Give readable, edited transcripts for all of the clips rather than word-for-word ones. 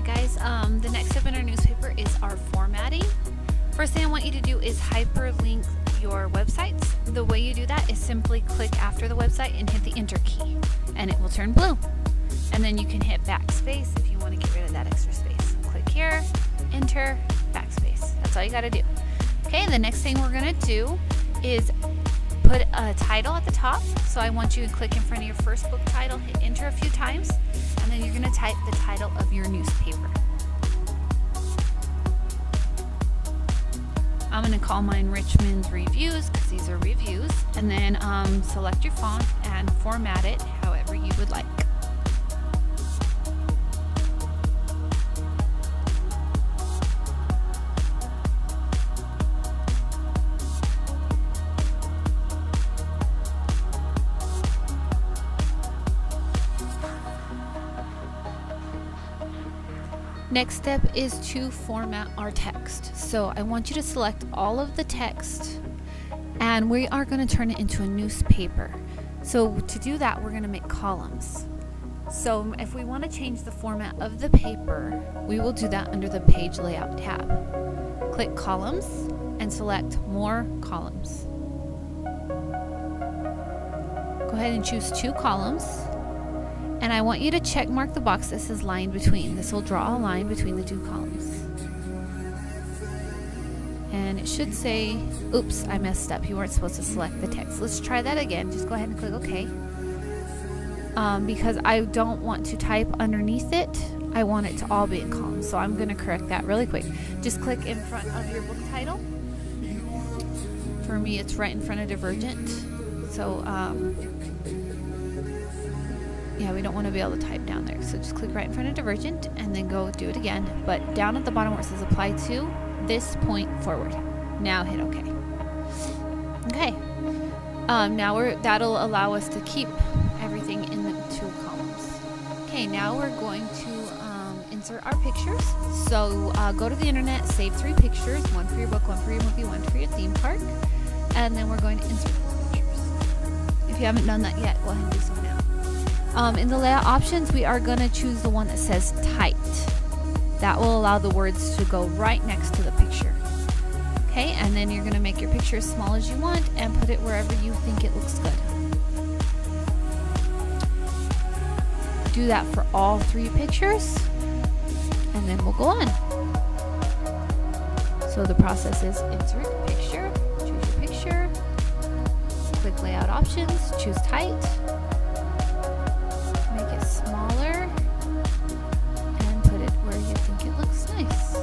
Alright guys, the next step in our newspaper is our formatting. First thing I want you to do is hyperlink your websites. The way you do that is simply click after the website and hit the enter key and it will turn blue. And then you can hit backspace if you want to get rid of that extra space. Click here, enter, backspace. That's all you got to do. Okay, the next thing we're going to do is put a title at the top. So I want you to click in front of your first book title, hit enter a few times, and then you're going to type the title of your newspaper. I'm going to call mine Richmond's Reviews because these are reviews, and then select your font and format it however you would like. Next step is to format our text. So I want you to select all of the text and we are going to turn it into a newspaper. So to do that, we're going to make columns. So if we want to change the format of the paper, we will do that under the page layout tab. Click columns and select more columns. Go ahead and choose 2 columns. And I want you to check mark the box that says line between. This will draw a line between the 2 columns. And it should say, oops, I messed up. You weren't supposed to select the text. Let's try that again. Just go ahead and click OK. Because I don't want to type underneath it. I want it to all be in columns. So I'm going to correct that really quick. Just click in front of your book title. For me, it's right in front of Divergent. So, yeah, we don't want to be able to type down there. So just click right in front of Divergent and then go do it again. But down at the bottom where it says apply to, this point forward. Now hit OK. Okay. Now that'll allow us to keep everything in the 2 columns. Okay, now we're going to insert our pictures. So go to the internet, save 3 pictures, 1 for your book, 1 for your movie, 1 for your theme park. And then we're going to insert the pictures. If you haven't done that yet, go ahead and do so now. In the layout options, we are going to choose the one that says tight. That will allow the words to go right next to the picture. Okay, and then you're going to make your picture as small as you want and put it wherever you think it looks good. Do that for all 3 pictures, and then we'll go on. So the process is insert picture, choose your picture, click layout options, choose tight, make it smaller, and put it where you think it looks nice.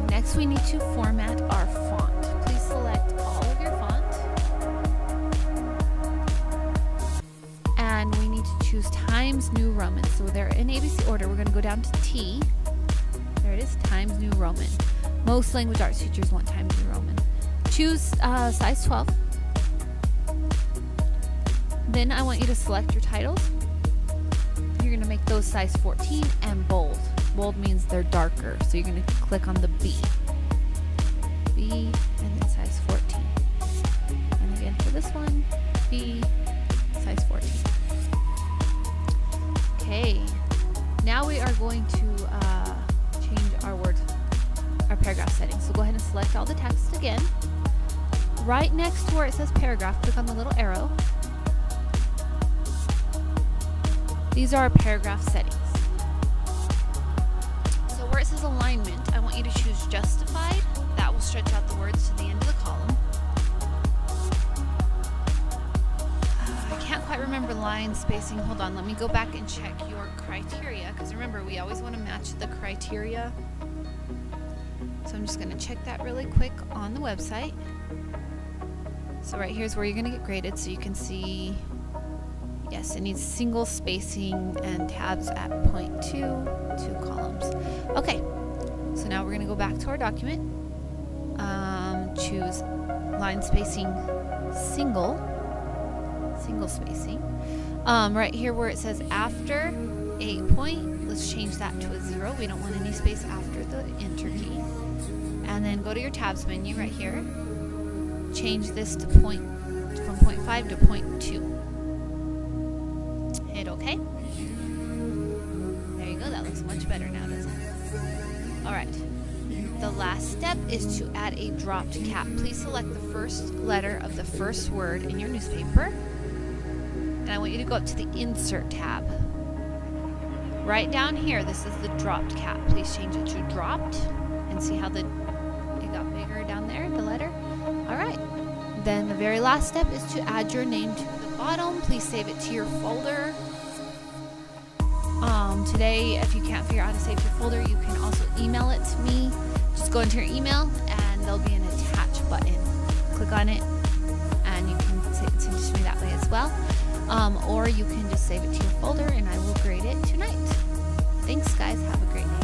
Next, we need to format our font. Please select all of your font. And we need to choose Times New Roman. So they're in ABC order. We're going to go down to T. There it is, Times New Roman. Most language arts teachers want Times New Roman. Choose size 12. Then I want you to select your titles. You're going to make those size 14 and bold. Bold means they're darker, so you're going to click on the B, and then size 14. And again for this one, B, size 14. Okay, now we are going to change our paragraph settings. So go ahead and select all the text again. Right next to where it says paragraph, click on the little arrow. These are our paragraph settings. Where it says alignment, I want you to choose justified. That will stretch out the words to the end of the column. I can't quite remember line spacing. Hold on, let me go back and check your criteria, because remember, we always want to match the criteria. So I'm just going to check that really quick on the website. So right here's where you're gonna get graded, so you can see, yes, it needs single spacing and tabs at 0.2, 2 columns. Okay, so now we're gonna go back to our document, choose line spacing single spacing. Right here where it says after a point, let's change that to a 0. We don't want any space after the enter key. And then go to your tabs menu right here. Change this to from 0.5 to 0.2. Hit OK. There you go. That looks much better now, doesn't it? All right. The last step is to add a dropped cap. Please select the first letter of the first word in your newspaper. And I want you to go up to the Insert tab. Right down here, this is the dropped cap. Please change it to dropped and see how it got bigger down there, the letter. All right. Then the very last step is to add your name to the bottom. Please save it to your folder. Today, if you can't figure out how to save your folder, you can also email it to me. Just go into your email and there'll be an attach button. Click on it and you can send it to me that way as well. Or you can just save it to your folder and I will grade it tonight. Thanks guys, have a great night.